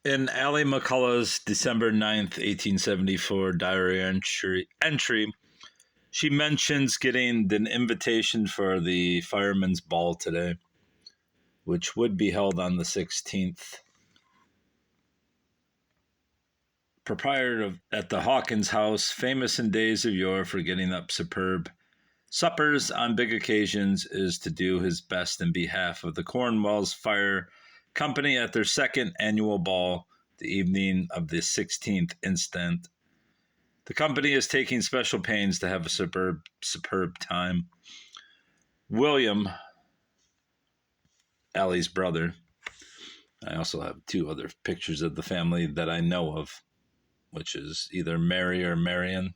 In Allie McCullough's December 9th, 1874 diary entry, she mentions getting an invitation for the firemen's ball today, which would be held on the 16th. Proprietor at the Hawkins House, famous in days of yore for getting up superb suppers on big occasions, is to do his best in behalf of the Cornwell's Fire Company at their second annual ball, the evening of the 16th instant. The company is taking special pains to have a superb time. William, Allie's brother, I also have two other pictures of the family that I know of, which is either Mary or Marion,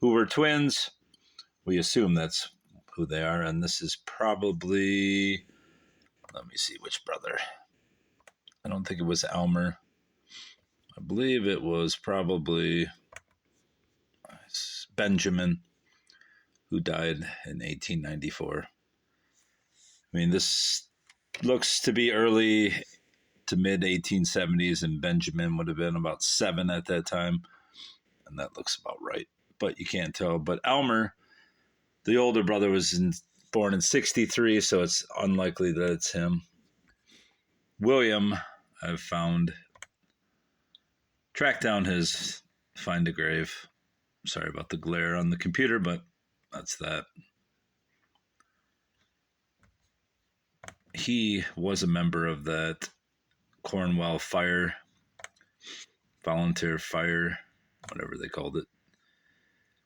who were twins. We assume that's who they are, and this is probably, let me see which brother. I don't think it was Elmer. I believe it was probably Benjamin, who died in 1894. I mean, this looks to be early to mid 1870s, and Benjamin would have been about 7 at that time, and that looks about right, but you can't tell. But Elmer, the older brother, was born in 63, so it's unlikely that it's him. William, I've tracked down his find a grave. Sorry about the glare on the computer, but that's that. He was a member of that Cornwell volunteer fire, whatever they called it.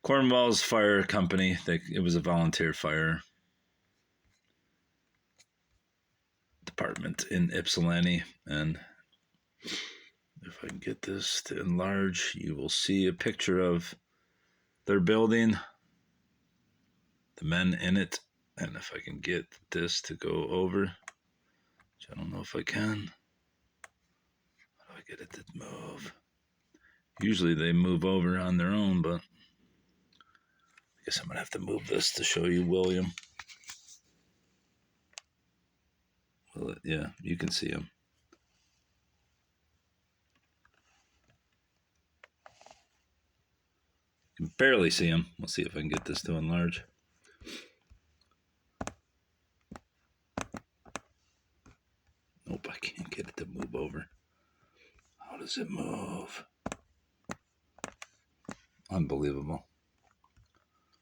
Cornwell's Fire Company. It was a volunteer fire department in Ypsilanti. And if I can get this to enlarge, you will see a picture of their building, the men in it. And if I can get this to go over, which I don't know if I can. How do I get it to move? Usually they move over on their own, but I guess I'm going to have to move this to show you William. Well, yeah, you can see him. You can barely see him. We'll see if I can get this to enlarge. Nope, I can't get it to move over. How does it move? Unbelievable.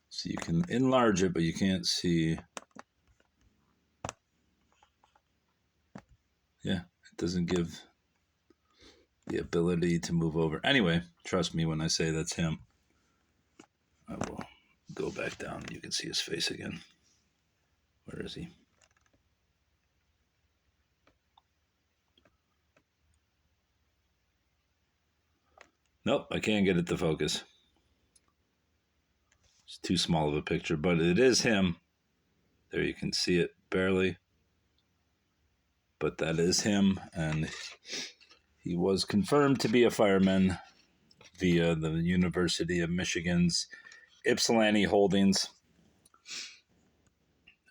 So you can enlarge it, but you can't see. Yeah, it doesn't give the ability to move over. Anyway, trust me when I say that's him. I will go back down. You can see his face again. Where is he? Nope, I can't get it to focus. It's too small of a picture, but it is him. There you can see it barely. But that is him, and he was confirmed to be a fireman via the University of Michigan's Ypsilanti Holdings.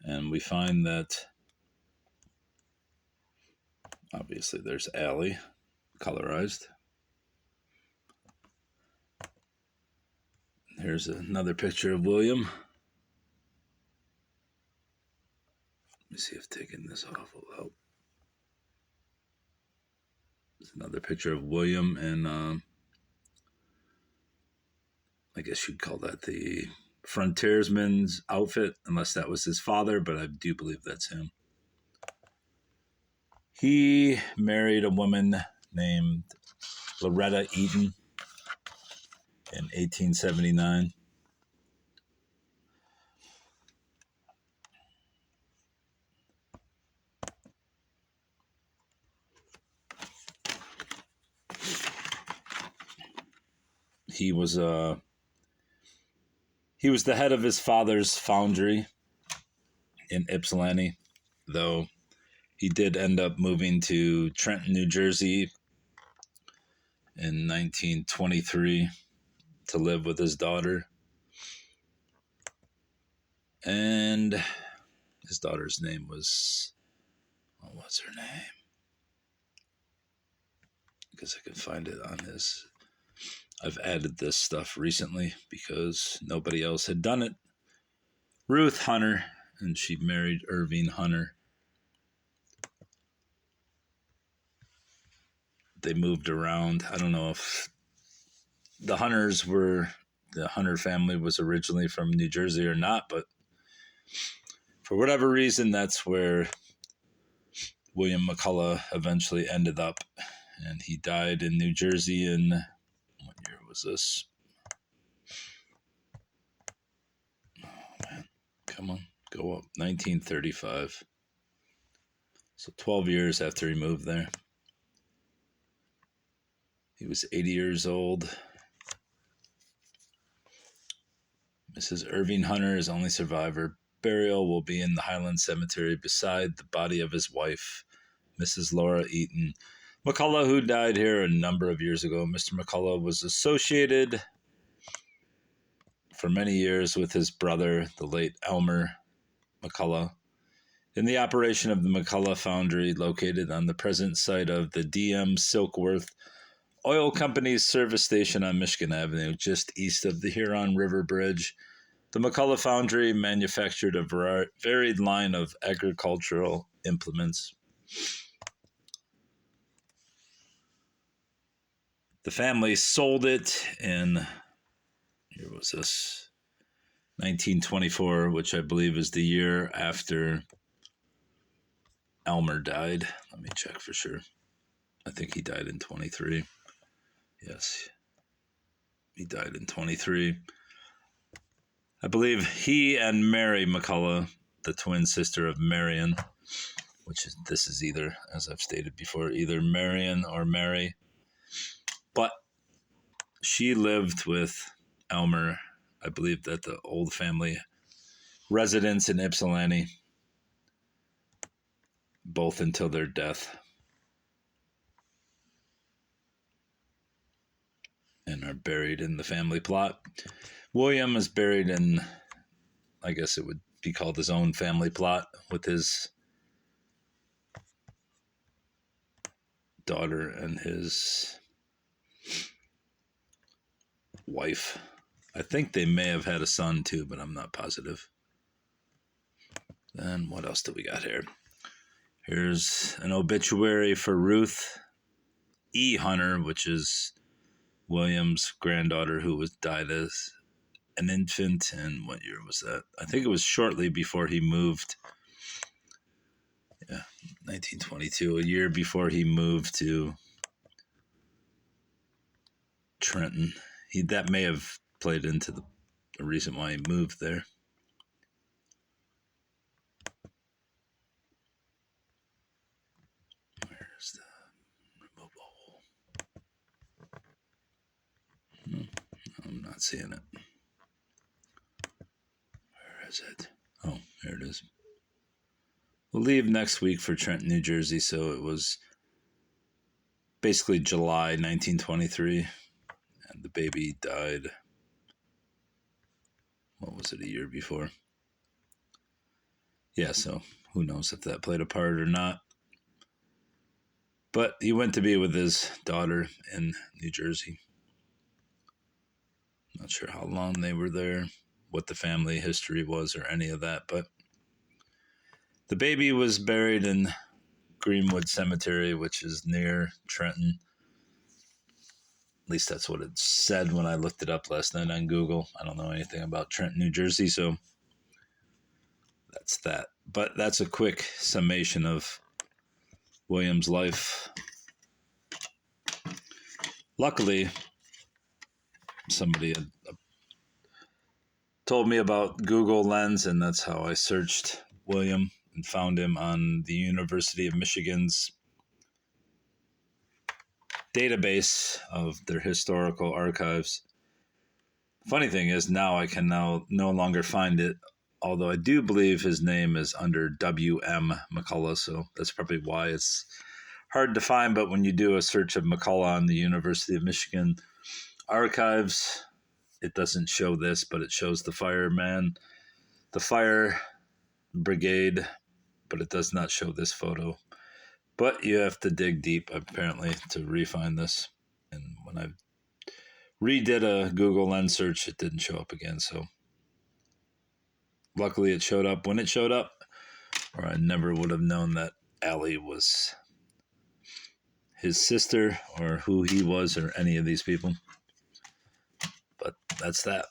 And we find that, obviously, there's Allie, colorized. Here's another picture of William. Let me see if taking this off will help. There's another picture of William, and I guess you'd call that the frontiersman's outfit, unless that was his father, but I do believe that's him. He married a woman named Loretta Eaton in 1879. He was the head of his father's foundry in Ypsilanti, though he did end up moving to Trenton, New Jersey in 1923 to live with his daughter. And his daughter's name was, what's her name? because I can find it on his. I've added this stuff recently because nobody else had done it. Ruth Hunter, and she married Irving Hunter. They moved around. I don't know if the Hunter family was originally from New Jersey or not, but for whatever reason, that's where William McCullough eventually ended up. And he died in New Jersey in, what year was this? Oh, man. Come on, go up. 1935. So 12 years after he moved there. He was 80 years old. Mrs. Irving Hunter, his only survivor. Burial will be in the Highland Cemetery beside the body of his wife, Mrs. Laura Eaton McCullough, who died here a number of years ago. Mr. McCullough was associated for many years with his brother, the late Elmer McCullough, in the operation of the McCullough Foundry, located on the present site of the D.M. Silkworth Oil Company's service station on Michigan Avenue, just east of the Huron River Bridge. The McCullough Foundry manufactured a varied line of agricultural implements. The family sold it in, here was this, 1924, which I believe is the year after Elmer died. Let me check for sure. I think he died in 23. Yes, he died in 23. I believe he and Mary McCullough, the twin sister of Marion, this is either, as I've stated before, either Marion or Mary. But she lived with Elmer, I believe, at the old family residence in Ypsilanti, both until their death. And are buried in the family plot. William is buried in, I guess it would be called his own family plot, with his daughter and his wife. I think they may have had a son too, but I'm not positive. Then what else do we got here? Here's an obituary for Ruth E. Hunter, which is William's granddaughter, who died as an infant. And what year was that? I think it was shortly before he moved. Yeah, 1922, a year before he moved to Trenton. That may have played into the reason why he moved there. Where's the mobile? I'm not seeing it. Where is it? Oh, there it is. We'll leave next week for Trenton, New Jersey, so it was basically July 1923, and the baby died, what was it, a year before? Yeah, so who knows if that played a part or not. But he went to be with his daughter in New Jersey. Not sure how long they were there, what the family history was, or any of that, but the baby was buried in Greenwood Cemetery, which is near Trenton. At least that's what it said when I looked it up last night on Google. I don't know anything about Trenton, New Jersey, so that's that. But that's a quick summation of William's life. Luckily, somebody had told me about Google Lens, and that's how I searched William and found him on the University of Michigan's database of their historical archives. Funny thing is, now I can no longer find it, although I do believe his name is under W.M. McCullough, so that's probably why it's hard to find. But when you do a search of McCullough on the University of Michigan archives, it doesn't show this, but it shows the fireman, the fire brigade, but it does not show this photo. But you have to dig deep, apparently, to re-find this. And when I redid a Google Lens search, it didn't show up again. So luckily it showed up when it showed up, or I never would have known that Allie was his sister or who he was or any of these people. But that's that.